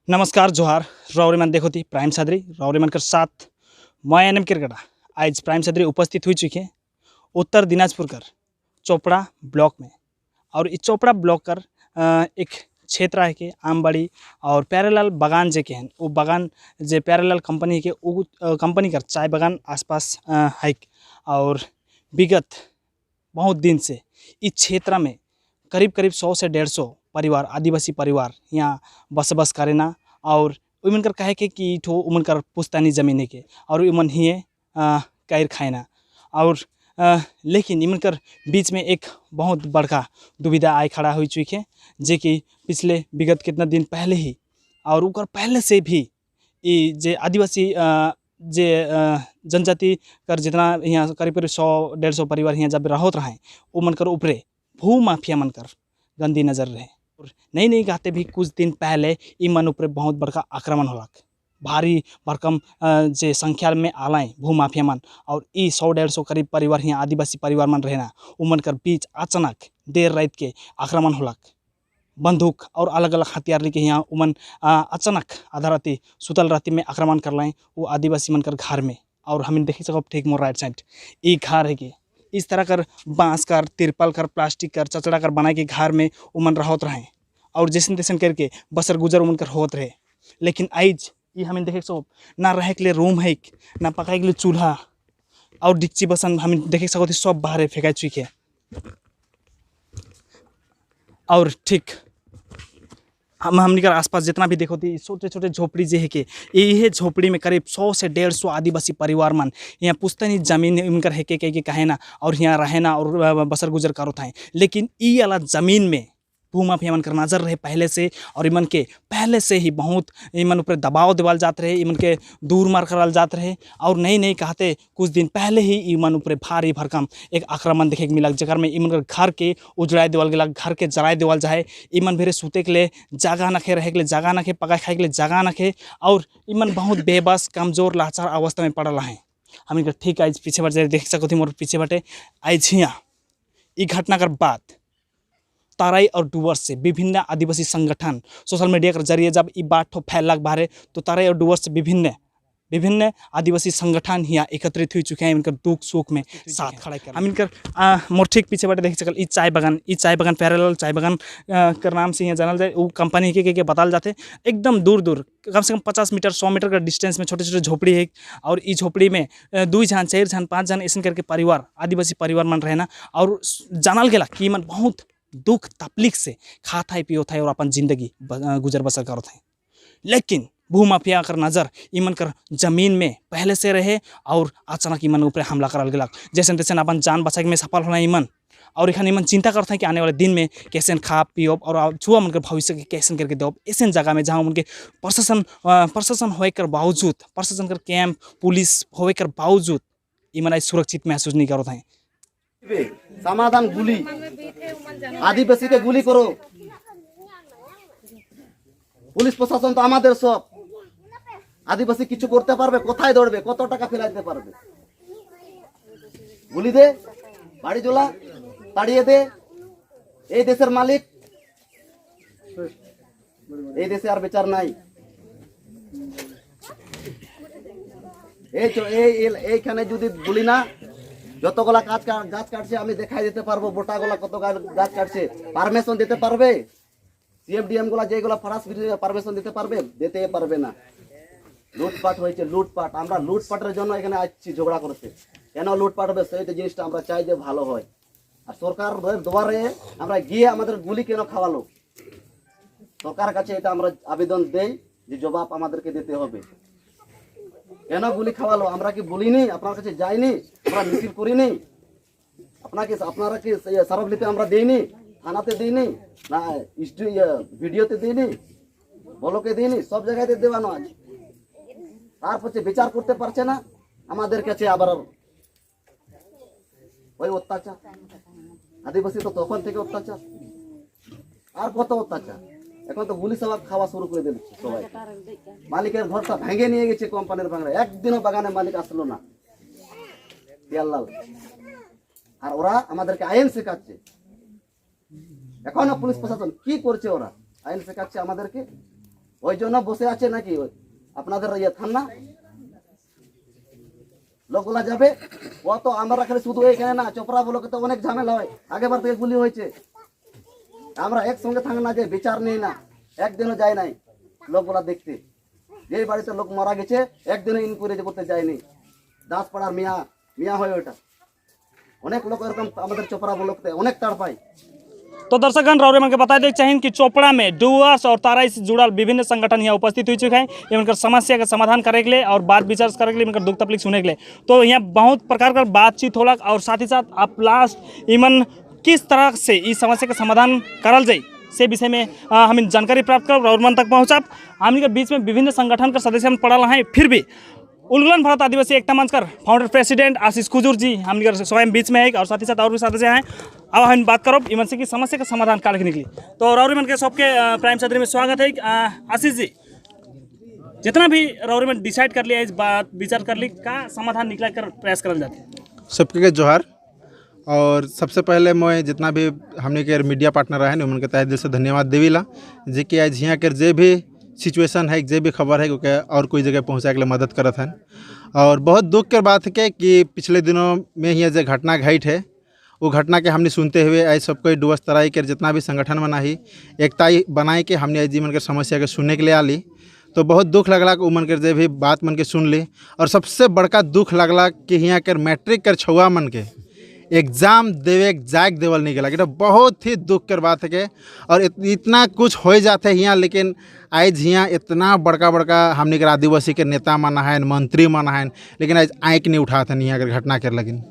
नमस्कार जोहार रौरीमान देखो थी प्राइम सदरी रौरीमान कर साथ मैं एनएम क्रिकेटा आज प्राइम सदरी उपस्थित हुई चुके हैं उत्तर दिनाजपुर कर चोपड़ा ब्लॉक में। और इस चोपड़ा ब्लॉक कर एक क्षेत्र है कि आमबाड़ी और प्यारेलाल बागान जे के हैं वो बागान जे प्यारेलाल कंपनी के वो कंपनी कर चाय बागान आसपास है। और विगत बहुत दिन से इस क्षेत्र में करीब करीब 100 से 150 परिवार आदिवासी परिवार यहाँ बसबस करेना। और उमन कर कहे के कि ठो उमन कर पुश्तैनी जमीन के और उमन ही कैर खाएना। और लेकिन इमन कर बीच में एक बहुत बड़का दुविधा आय खड़ा हो चुकी है जे कि पिछले विगत कितना दिन पहले ही और उकर पहले से भी ये जे आदिवासी जे जनजाति कर जितना यहाँ करीब करीब 100-150 परिवार यहाँ जब रहत रहे उमन कर ऊपरे भू माफिया मन कर गंदी नज़र रहे। और नहीं कहते भी कुछ दिन पहले ई मन ऊपर बहुत बड़का आक्रमण होलक भारी भरकम जे संख्या में आलाए भू माफिया मन। और ई 100-150 करीब परिवार यहाँ आदिवासी परिवार मन रहना उमन कर बीच अचानक देर रात के आक्रमण होलक बंदूक और अलग अलग हथियार लेके यहाँ उमन अचानक आधा राती सुतल राती में आक्रमण कर लाए वो आदिवासी मन कर घर में। और हम देख सको ठीक मोर राइट साइड ई घर है कि इस तरह कर बाँस कर तिरपल कर प्लास्टिक कर चचड़ा कर बनाए के घर में उमन रहत रहे और जैसन तैसन करके बसर गुजर उमन कर होत रहे। लेकिन आज ये हमें देखे सो ना रहे के लिए रूम है ना पकाए के लिए चूल्हा और डिक्ची बसन हम देखे सको सब बाहर फेंका चुके। और ठीक हमने कर आसपास जितना भी देखो थी छोटे छोटे झोपड़ी जे है कि यही झोपड़ी में करीब 100 से 150 आदिवासी परिवार मन यहाँ पुश्तैनी जमीन इनकर है के कहे ना और यहाँ रहना और बसर गुजर करो था। लेकिन ई वाला ज़मीन में भू माफिया मन कर नजर रहे पहले से और इमन के पहले से ही बहुत इमन ऊपर दबाव देवल जाते रहे इमन के दूर मार करल जाते रहे। और नहीं कहते कुछ दिन पहले ही इमन ऊपर भारी भरकम एक आक्रमण देखे के मिलक जगह में इमन घर के उजड़ाए देवल गया घर के जलाए देवल जाए इमन भेरे सूते के लिए जगह नखे रहे के लिए जगह नखे पकाए खाए के लिए जगह नखे और इमन बहुत बेबस कमजोर लाचार अवस्था में पड़ल है। हम ठीक आज पीछे बार देख सको थी मोर पीछे बाटे आज हियाँ ई घटना कर बाद तराई और डुवर्स से विभिन्न आदिवासी संगठन सोशल मीडिया के जरिए जब ये बात फैलक बारे तो तराई और डुवर्स से विभिन्न आदिवासी संगठन यहाँ एकत्रित हो चुके हैं इनकर दुख सुख में साथ खड़ा कर। हम इनकर मोर ठीक पीछे बाटे देख सकल ई चाय बागान प्यारेलाल चाय बागान कर नाम से यहाँ जानल जाए वो कंपनी के बताल जाते एकदम दूर दूर कम से कम 50 मीटर 100 मीटर का डिस्टेंस में छोटे छोटे झोपड़ी है। और इस झोपड़ी में 2 जन 4 जन 5 जन ऐसे करके परिवार आदिवासी परिवार मन रहना और जानल गया कि मन बहुत दुख तकलीफ से खाता है पियो था और अपन जिंदगी गुजर बसर करत है। लेकिन भू माफिया कर नज़र इमन कर जमीन में पहले से रहे और अचानक इमन ऊपर हमला करल गया जैसे तैसे अपन जान बचाए में सफल होना इमन। और इखन इमन चिंता करते हैं कि आने वाले दिन में कैसे खा पियो और छुआ मन कर भविष्य के कैसे करके दो ऐसे जगह में जहाँ उनके प्रशासन होए कर बावजूद प्रशासन कर कैंप पुलिस होए कर बावजूद इमन आज सुरक्षित महसूस नहीं करते हैं। समाधान गुली आदिवासी के गुली करो पुलिस प्रशासन तो आमादेर सब आदिवासी किछु करते पारबे कोथाय दौड़बे कत टाका फेलाइते पारबे गुली दे बाड़ी जोला ताड़िए दे এই দেশের মালিক এই দেশে আর বেচার নাই এইখানে যদি বলি না যতগুলা গাছ কাটছে আমি দেখাই দিতে পারবো বোটাগুলা কত গাছ কাটছে পারমিশন দিতে পারবে সিএফডিএম গুলা যেগুলা ফরাস পারমিশন দিতে পারবে না লুটপাট হয়েছে লুটপাট আমরা লুটপাটের জন্য এখানে আসছি ঝগড়া করতে কেন লুটপাট হবে সেই জিনিসটা আমরা চাই যে ভালো হয়। আর সরকারের দুয়ারে আমরা গিয়ে আমাদের গুলি কেন খাওয়ালো সরকারের কাছে এটা আমরা আবেদন দেই যে জবাব আমাদেরকে দিতে হবে কেন গুলি খাওয়ালো আমরা কি বলিনি আপনার কাছে যাইনি আমরা মিছিল করিনি আপনারা কি স্মারকলিপি আমরা দেইনি থানাতে দিইনি না ভিডিওতে দিইনি ব্লকে দিইনি সব জায়গাতে দেওয়ানো আছে তারপর বিচার করতে পারছে না আমাদের কাছে আবার ওই অত্যাচার আদিবাসী তো তখন থেকে অত্যাচার আর কত অত্যাচার এখন তো গুলি সবাই খাওয়া শুরু করে দিচ্ছে সবাই মালিকের ঘরটা ভেঙে নিয়ে গেছে কোম্পানির বাংলা একদিনও বাগানে মালিক আসলো না পিয়ারলাল আর ওরা আমাদেরকে আইন শেখাচ্ছে এখনো পুলিশ প্রশাসন কি করছে ওরা আইন শেখাচ্ছে আমাদেরকে ওই জন্য বসে আছে নাকি আপনাদের ইয়ে থানা লোকগুলা যাবে। ও তো আমরা খালি শুধু এখানে না, চোপড়া ব্লকে তো অনেক ঝামেলা হয়, আগেবার থেকে গুলি হয়েছে। আমরা একসঙ্গে থাকি না, যে বিচার নেই না, একদিনও যায় নাই লোকগুলা দেখতে। যে বাড়িতে লোক মারা গেছে একদিনও ইনকোয়ারি করতে যায়নি। দাসপাড়ার মিয়া হয় ওইটা। অনেক लोग এরকম আমাদের चोपड़ा ब्लॉक पे अनेक ताड़ पाई। तो दर्शकगण रौरे मन के बता दें चाहिए कि चोपड़ा में डुअर्स और ताराई से जुड़ल विभिन्न संगठन यहाँ उपस्थित हो चुके हैं। ये उनकर समस्या का समाधान करे के लिए और बात विचार करे के लिए, उनकर दुख तकलीफ सुने के लिए। तो यहाँ बहुत प्रकार का बातचीत होला और साथ ही साथ आप लास्ट इमन किस तरह से इस समस्या का समाधान करल जाए से विषय में हम जानकारी प्राप्त कर और मन तक पहुँचब। हम बीच में विभिन्न संगठन का सदस्य हम पढ़ल हैं, फिर भी उल्गुलन भारत आदिवासी एकता मंच कर फाउंडर प्रेसिडेंट आशीष कुजूर जी हम स्वयं बीच में है और साथ ही साथ और भी सदस्य हैं। अब हम बात करो इमन से की समस्या का समाधान काल के निकली। तो रौरी मन के सबके प्राइम सदरी में स्वागत है। आशीष जी, जितना भी रौरी में डिसाइड कर लिया, इस बात विचार कर ली, का समाधान निकला कर प्रयास करल जाते हैं। सबके जोहार। और सबसे पहले मैं जितना भी हमने के मीडिया पार्टनर है उनके तहे दिल से धन्यवाद देवीला जे कि आज यहाँ के जे भी सिचुएशन है, जे भी खबर है कि और कोई जगह पहुँचाए के लिए मदद करत हैं। और बहुत दुख के बात है कि पिछले दिनों में ही जो घटना घटित है, वो घटना के हमने सुनते हुए आज सबको डुअर्स तराई के जितना भी संगठन बना ही एकता बनाई के हमने आज जीवन के समस्या के सुनने के लिए आली। तो बहुत दुख लगला कि मन के जे भी बात मन के सुन ली। और सबसे बड़का दुख लगला कि यहाँ के मैट्रिक कर छुआ मन के एग्ज़ाम देवे जाग देवल नहीं गला। तो बहुत ही दुख कर बात है के और इतना कुछ हो जाते हैं यहाँ, लेकिन आज यहाँ इतना बड़का बड़का हमने के आदिवासी के नेता माना है, मंत्री माना है, लेकिन आज आँख नहीं उठाते नहीं अगर घटना कर लगिन।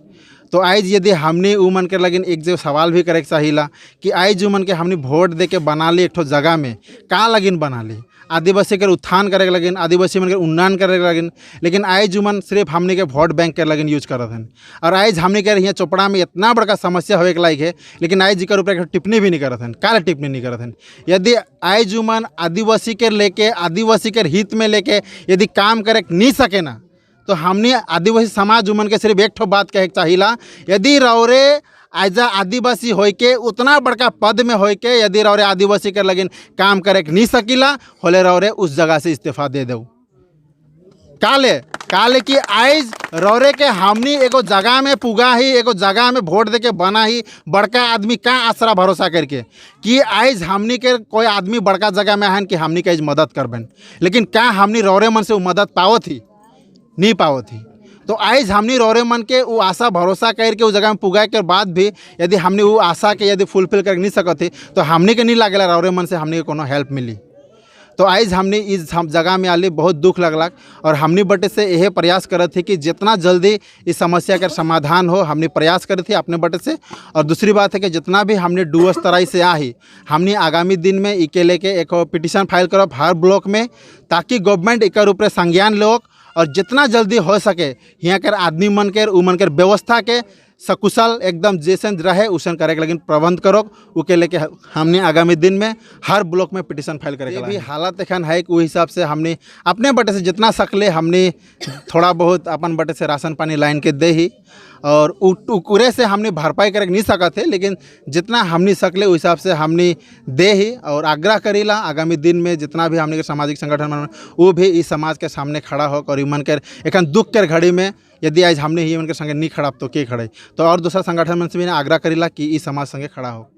तो आज यदि हमने वो मन कर लगिन एक जो सवाल भी करे चाहिए कि आज जो मन के हमने वोट दे के बना ली एक ठो जगह में का लगिन बना ली आदिवासी के उत्थान करे लगिन, आदिवासी मन के उन्नयन करे लगिन, लेकिन आज जुमन सिर्फ हमने के वोट बैंक के लगिन यूज करत हैं। और आज हमने के यहाँ चोपड़ा में इतना बड़का समस्या होए के लायक है, लेकिन आज जी ऊपर टिप्पणी भी नहीं करत हैं। काले टिप्पणी नहीं करत हैं। यदि आज जुमन आदिवासी के लेके, आदिवासी के हित में लेके यदि काम करे नहीं सके ना, तो हमने आदिवासी समाज जुमन के सिर्फ एक ठो बात कहे चाहिए, यदि रौरे एज आदिवासी होय के उतना बड़का पद में होय के यदि रौरे आदिवासी के लगिन काम करे नहीं सकीला, होले रौरे उस जगह से इस्तीफा दे दो। काले कि आज रौरे के हमनी एगो जगह में पुगा ही, एगो जगह में वोट दे के बना ही, बड़का आदमी का आसरा भरोसा करके कि आज हमनी के कोई आदमी बड़का जगह में है कि हमनी के आज मदद करबेन, लेकिन क्या हमनी रौरे मन से वो मदद पाओ थी? नहीं पाओ थी। तो आज हमने रौरे मन के वो आशा भरोसा करके उस जगह में पुगाए के बाद भी यदि हमने वो आशा के यदि फुलफिल कर नहीं सकते, तो हमने के नहीं लगेला रौरे मन से हमने के कोनो हेल्प मिली। तो आज हमने इस जगह में आले बहुत दुख लगला और हमने बटे से यह प्रयास करे थे कि जितना जल्दी इस समस्या का समाधान हो, हमने प्रयास करे थे अपने बटे से। और दूसरी बात है कि जितना भी हमने डुअर्स तराई से आई, हमने आगामी दिन में इके लेके एक पिटिशन फाइल करब हर ब्लॉक में, ताकि गवर्नमेंट एक ऊपर संज्ञान लोग और जितना जल्दी हो सके यहाँ कर आदमी मन के उमन कर व्यवस्था के सकुशल एकदम जैसन रहे उसन करे के, लेकिन प्रबंध करो उके लेके हमने आगामी दिन में हर ब्लॉक में पिटिशन फाइल करेंगे। भी हालत एखन है कि हिसाब से हमने अपने बटे से जितना सकले हमने थोड़ा बहुत अपन बटे से राशन पानी लाइन के दे ही, और उकरे से हमने भरपाई करे नहीं सकते थे, लेकिन जितना हमने सकले उस हिसाब से हमने दे ही। और आग्रह करीला आगामी दिन में जितना भी हमने के सामाजिक संगठन वो भी इस समाज के सामने खड़ा हो और मन कर एखन दुख कर घड़ी में यदि आज हमने ही उनके संगे नहीं खड़ा तो के खड़े, तो और दूसरा संगठन मन से भी आग्रह करीला कि इस समाज संगे खड़ा हो।